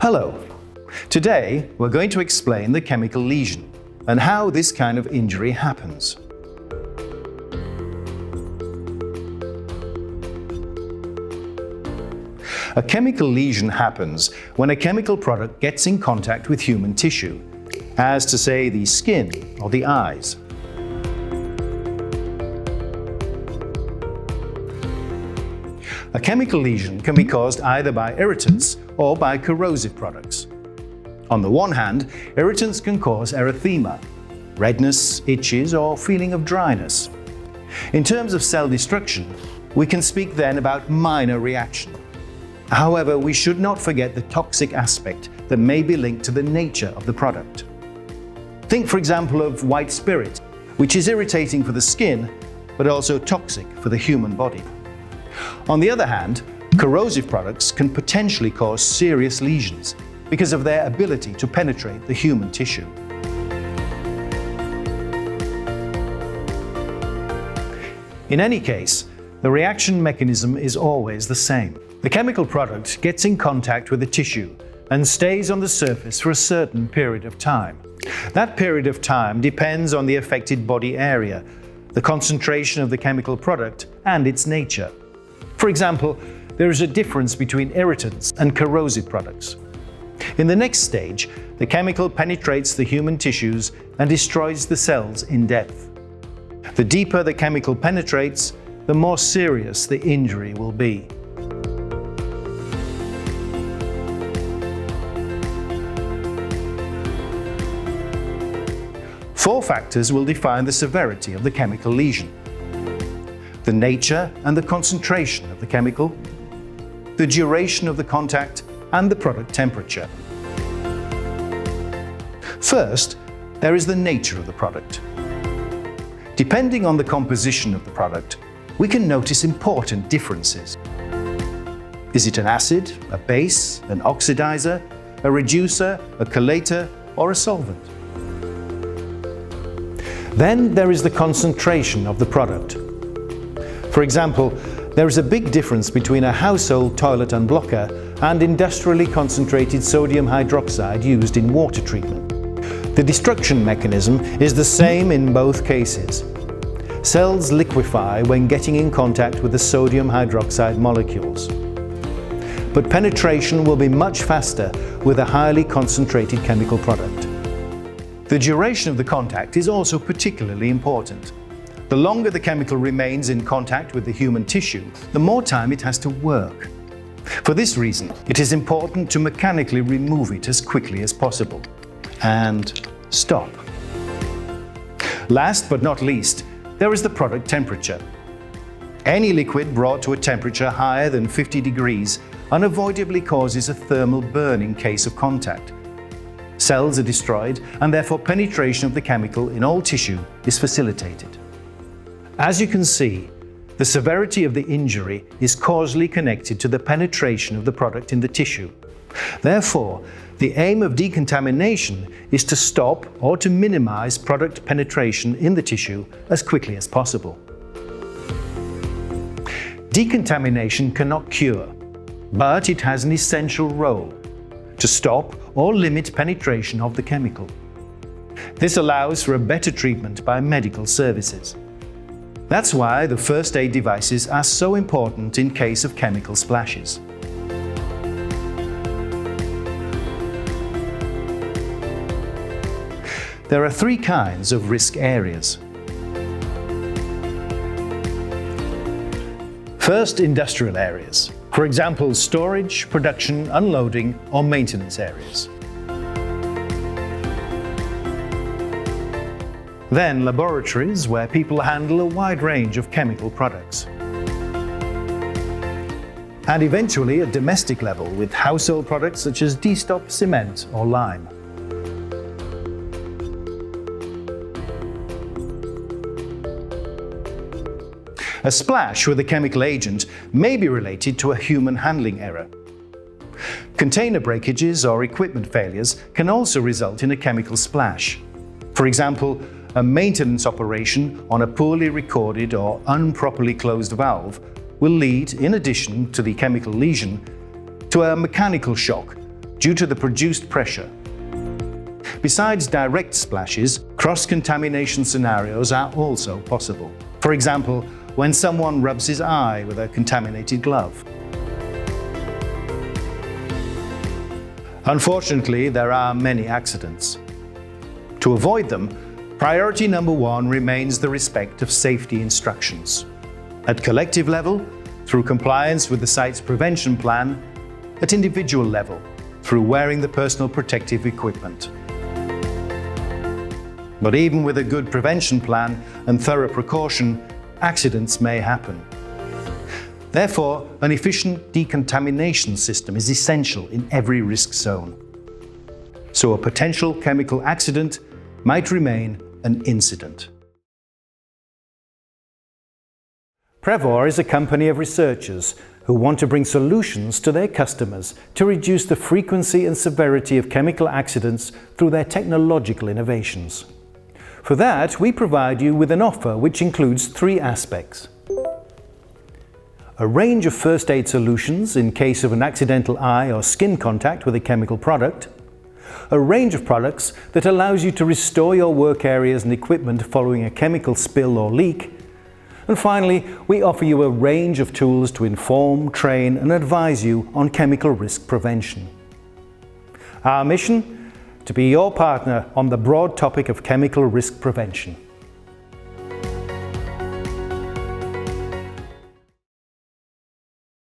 Hello. Today we're going to explain the chemical lesion and how this kind of injury happens. A chemical lesion happens when a chemical product gets in contact with human tissue, as to say the skin or the eyes. A chemical lesion can be caused either by irritants or by corrosive products. On the one hand, irritants can cause erythema, redness, itches, or feeling of dryness. In terms of cell destruction, we can speak then about minor reaction. However, we should not forget the toxic aspect that may be linked to the nature of the product. Think, for example, of white spirit, which is irritating for the skin, but also toxic for the human body. On the other hand, corrosive products can potentially cause serious lesions because of their ability to penetrate the human tissue. In any case, the reaction mechanism is always the same. The chemical product gets in contact with the tissue and stays on the surface for a certain period of time. That period of time depends on the affected body area, the concentration of the chemical product, and its nature. For example, there is a difference between irritants and corrosive products. In the next stage, the chemical penetrates the human tissues and destroys the cells in depth. The deeper the chemical penetrates, the more serious the injury will be. Four factors will define the severity of the chemical lesion: the nature and the concentration of the chemical, the duration of the contact, and the product temperature. First, there is the nature of the product. Depending on the composition of the product, we can notice important differences. Is it an acid, a base, an oxidizer, a reducer, a chelator, or a solvent? Then there is the concentration of the product. For example, there is a big difference between a household toilet unblocker and industrially concentrated sodium hydroxide used in water treatment. The destruction mechanism is the same in both cases. Cells liquefy when getting in contact with the sodium hydroxide molecules. But penetration will be much faster with a highly concentrated chemical product. The duration of the contact is also particularly important. The longer the chemical remains in contact with the human tissue, the more time it has to work. For this reason, it is important to mechanically remove it as quickly as possible. And stop. Last but not least, there is the product temperature. Any liquid brought to a temperature higher than 50 degrees unavoidably causes a thermal burn in case of contact. Cells are destroyed, and therefore penetration of the chemical in all tissue is facilitated. As you can see, the severity of the injury is causally connected to the penetration of the product in the tissue. Therefore, the aim of decontamination is to stop or to minimize product penetration in the tissue as quickly as possible. Decontamination cannot cure, but it has an essential role to stop or limit penetration of the chemical. This allows for a better treatment by medical services. That's why the first aid devices are so important in case of chemical splashes. There are three kinds of risk areas. First, industrial areas. For example, storage, production, unloading, or maintenance areas. Then laboratories, where people handle a wide range of chemical products. And eventually at domestic level with household products such as destop, cement, or lime. A splash with a chemical agent may be related to a human handling error. Container breakages or equipment failures can also result in a chemical splash. For example, a maintenance operation on a poorly recorded or improperly closed valve will lead, in addition to the chemical lesion, to a mechanical shock due to the produced pressure. Besides direct splashes, cross-contamination scenarios are also possible. For example, when someone rubs his eye with a contaminated glove. Unfortunately, there are many accidents. To avoid them, priority number one remains the respect of safety instructions. At collective level, through compliance with the site's prevention plan, at individual level, through wearing the personal protective equipment. But even with a good prevention plan and thorough precaution, accidents may happen. Therefore, an efficient decontamination system is essential in every risk zone. So a potential chemical accident might remain an incident. Prevor is a company of researchers who want to bring solutions to their customers to reduce the frequency and severity of chemical accidents through their technological innovations. For that, we provide you with an offer which includes 3 aspects. A range of first aid solutions in case of an accidental eye or skin contact with a chemical product. A range of products that allows you to restore your work areas and equipment following a chemical spill or leak. And finally, we offer you a range of tools to inform, train and advise you on chemical risk prevention. Our mission? To be your partner on the broad topic of chemical risk prevention.